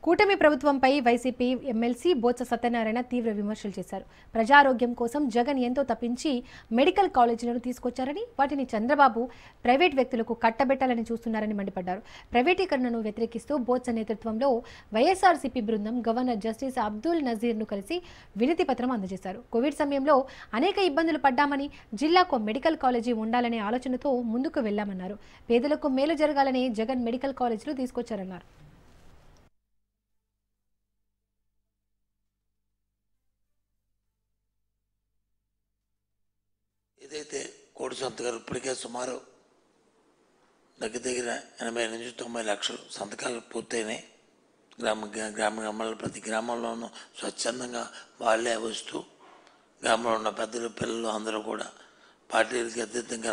కూటమి ప్రభుత్వంపై YCP MLC Botsa Satyanarayana తీవ్ర విమర్శలు చేశారు. ప్రజారోగ్యం కోసం జగన్ ఎంతో తప్పించి మెడికల్ కాలేజీలను తీసుకొచ్చారని, వాటిని చంద్రబాబు ప్రైవేట్ వ్యక్తులకు కట్టబెట్టాలని చూస్తున్నారని మండిపడ్డారు. ప్రైవేటీకరణను వ్యతిరేకిస్తూ బొత్స నేతృత్వంలో వైఎస్ఆర్సీపీ బృందం గవర్నర్ జస్టిస్ అబ్దుల్ నజీర్ను కలిసి వినతి పత్రం అందజేశారు. కోవిడ్ సమయంలో అనేక ఇబ్బందులు పడ్డామని, జిల్లాకు మెడికల్ కాలేజీ ఉండాలనే ఆలోచనతో ముందుకు వెళ్లామన్నారు. పేదలకు మేలు జరగాలని జగన్ మెడికల్ కాలేజీలు తీసుకొచ్చారన్నారు. ఏదైతే కోటి సంతకాలు ఇప్పటికే సుమారు దగ్గర 80 నుంచి 90 లక్షలు సంతకాలు పూర్తయినాయి. గ్రామాల్లో ప్రతి గ్రామంలోనూ స్వచ్ఛందంగా వాళ్ళే వస్తూ గ్రామంలో ఉన్న పెద్దలు పిల్లలు అందరూ కూడా పార్టీలకి అతీతంగా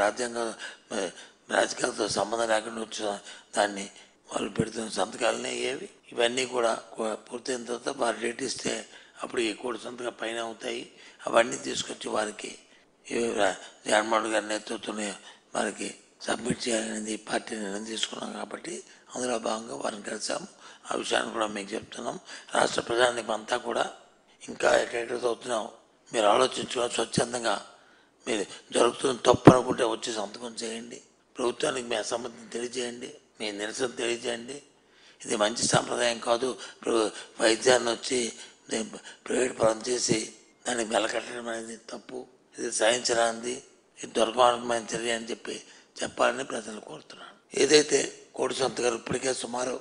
రాజకీయాలతో సంబంధం లేకుండా వచ్చిన దాన్ని వాళ్ళు పెడుతున్న సంతకాలనే ఏవి ఇవన్నీ కూడా పూర్తయిన తర్వాత వారు డేట్ ఇస్తే అప్పుడు ఈ కోటి సంతకాలు పైన అవుతాయి. అవన్నీ తీసుకొచ్చి వారికి జగన్మోహన్ గారి నేతృత్వంలో వారికి సబ్మిట్ చేయాలనేది పార్టీ నిర్ణయం తీసుకున్నాం. కాబట్టి అందులో భాగంగా వారిని కలిసాము. ఆ విషయాన్ని కూడా మీకు చెప్తున్నాం. రాష్ట్ర ప్రజానికి అంతా కూడా ఇంకా ఎక్కడెక్కడ అవుతున్నాం మీరు ఆలోచించుకొని స్వచ్ఛందంగా మీరు జరుగుతున్న తప్పు అనుకుంటే వచ్చి సంతకం చేయండి. ప్రభుత్వానికి మీ అసమ్మతిని తెలియజేయండి, మీ నిరసన తెలియజేయండి. ఇది మంచి సాంప్రదాయం కాదు. వైద్యాన్ని వచ్చి ప్రైవేట్ పరం చేసి దానికి వెలకట్టడం అనేది తప్పు. ఇది సహించరానిది, ఇది దుర్మార్గమైన చర్య అని చెప్పాలని ప్రజలు కోరుతున్నాను. ఏదైతే కోటి సంతకాలు ఇప్పటికే సుమారు